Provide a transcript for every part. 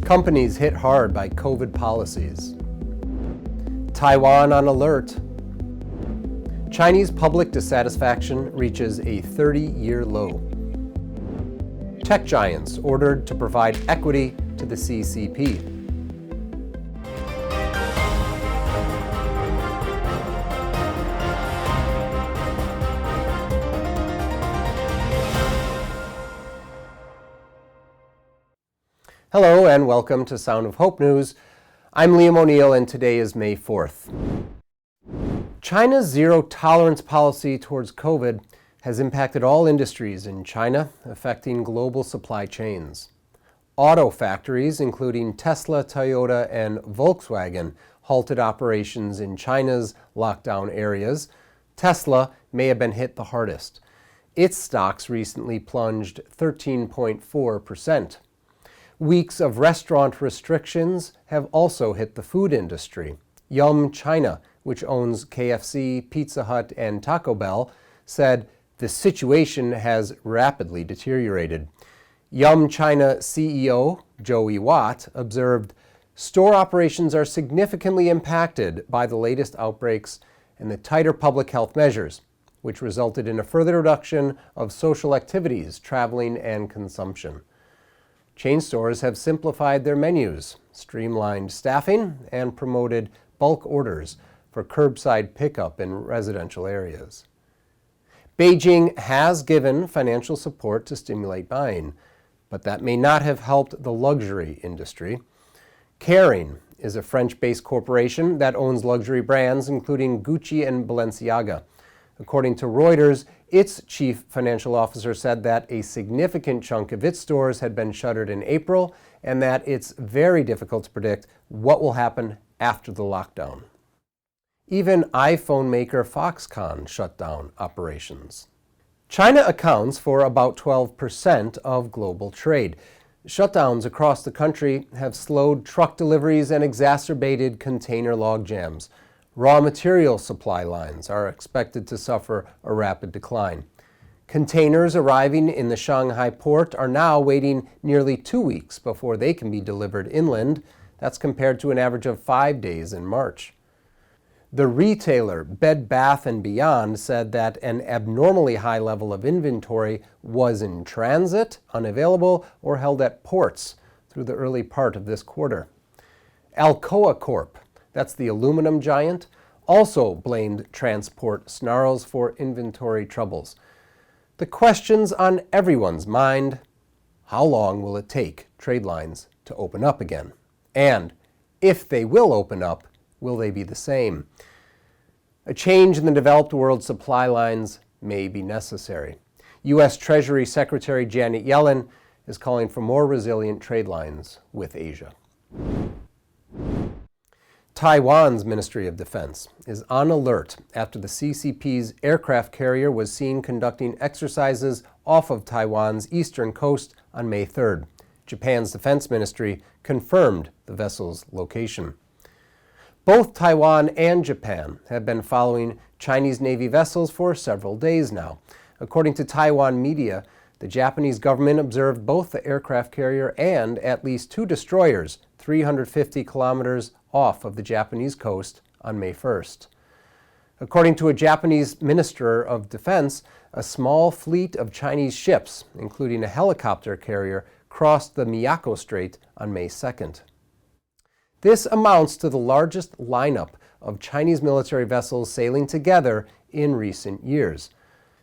Companies hit hard by COVID policies. Taiwan on alert. Chinese public dissatisfaction reaches a 30-year low. Tech giants ordered to provide equity to the CCP. Hello and welcome to Sound of Hope News. I'm Liam O'Neill and today is May 4th. China's zero-tolerance policy towards COVID has impacted all industries in China, affecting global supply chains. Auto factories, including Tesla, Toyota, and Volkswagen, halted operations in China's lockdown areas. Tesla may have been hit the hardest. Its stocks recently plunged 13.4%. Weeks of restaurant restrictions have also hit the food industry. Yum China, which owns KFC, Pizza Hut, and Taco Bell, said the situation has rapidly deteriorated. Yum China CEO Joey Wat observed, "Store operations are significantly impacted by the latest outbreaks and the tighter public health measures, which resulted in a further reduction of social activities, traveling, and consumption." Chain stores have simplified their menus, streamlined staffing, and promoted bulk orders for curbside pickup in residential areas. Beijing has given financial support to stimulate buying, but that may not have helped the luxury industry. Kering is a French-based corporation that owns luxury brands including Gucci and Balenciaga. According to Reuters, its chief financial officer said that a significant chunk of its stores had been shuttered in April and that it's very difficult to predict what will happen after the lockdown. Even iPhone maker Foxconn shut down operations. China accounts for about 12% of global trade. Shutdowns across the country have slowed truck deliveries and exacerbated container logjams. Raw material supply lines are expected to suffer a rapid decline. Containers arriving in the Shanghai port are now waiting nearly 2 weeks before they can be delivered inland. That's compared to an average of 5 days in March. The retailer Bed Bath & Beyond said that an abnormally high level of inventory was in transit, unavailable, or held at ports through the early part of this quarter. Alcoa Corp, that's the aluminum giant, also blamed transport snarls for inventory troubles. The question's on everyone's mind: how long will it take trade lines to open up again? And if they will open up, will they be the same? A change in the developed world supply lines may be necessary. U.S. Treasury Secretary Janet Yellen is calling for more resilient trade lines with Asia. Taiwan's Ministry of Defense is on alert after the CCP's aircraft carrier was seen conducting exercises off of Taiwan's eastern coast on May 3rd. Japan's defense ministry confirmed the vessel's location. Both Taiwan and Japan have been following Chinese Navy vessels for several days now. According to Taiwan media, the Japanese government observed both the aircraft carrier and at least 2 destroyers 350 kilometers off of the Japanese coast on May 1st. According to a Japanese minister of defense, a small fleet of Chinese ships, including a helicopter carrier, crossed the Miyako Strait on May 2nd. This amounts to the largest lineup of Chinese military vessels sailing together in recent years.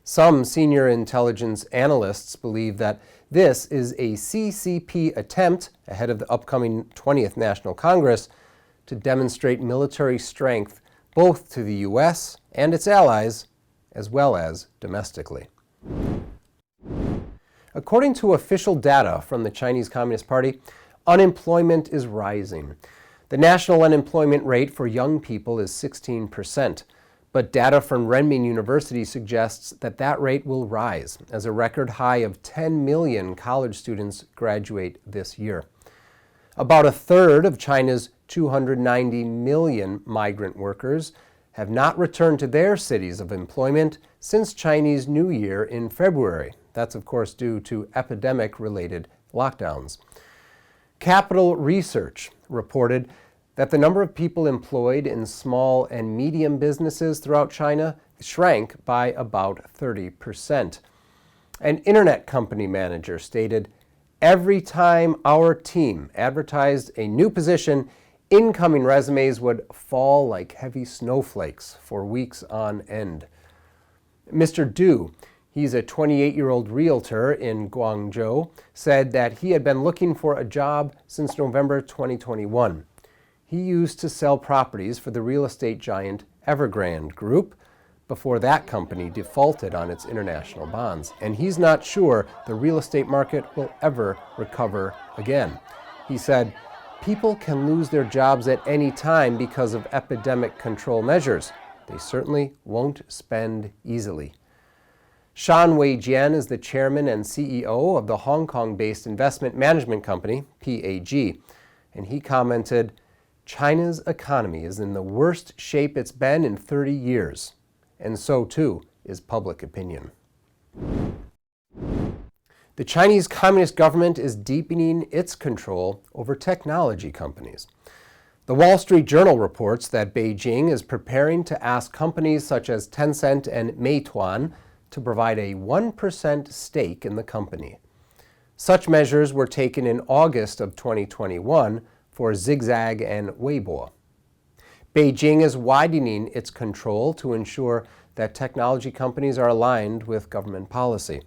Some senior intelligence analysts believe that this is a CCP attempt, ahead of the upcoming 20th National Congress, to demonstrate military strength both to the U.S. and its allies, as well as domestically. According to official data from the Chinese Communist Party, unemployment is rising. The national unemployment rate for young people is 16%. But data from Renmin University suggests that that rate will rise as a record high of 10 million college students graduate this year. About a third of China's 290 million migrant workers have not returned to their cities of employment since Chinese New Year in February. That's, of course, due to epidemic-related lockdowns. Capital Research reported that the number of people employed in small and medium businesses throughout China shrank by about 30%. An internet company manager stated, "Every time our team advertised a new position, incoming resumes would fall like heavy snowflakes for weeks on end." Mr. Du, he's a 28-year-old realtor in Guangzhou, said that he had been looking for a job since November 2021. He used to sell properties for the real estate giant Evergrande Group before that company defaulted on its international bonds. And he's not sure the real estate market will ever recover again. He said, "People can lose their jobs at any time because of epidemic control measures. They certainly won't spend easily." Shan Wei-jian is the chairman and CEO of the Hong Kong-based investment management company, PAG, and he commented, "China's economy is in the worst shape it's been in 30 years, and so too is public opinion." The Chinese Communist government is deepening its control over technology companies. The Wall Street Journal reports that Beijing is preparing to ask companies such as Tencent and Meituan to provide a 1% stake in the company. Such measures were taken in August of 2021 for Zigzag and Weibo. Beijing is widening its control to ensure that technology companies are aligned with government policy.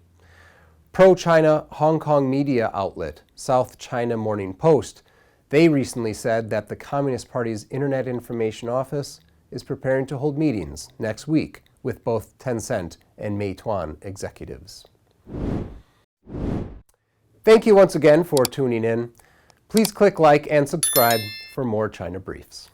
Pro-China Hong Kong media outlet South China Morning Post, they recently said that the Communist Party's Internet Information Office is preparing to hold meetings next week with both Tencent and Meituan executives. Thank you once again for tuning in. Please click like and subscribe for more China Briefs.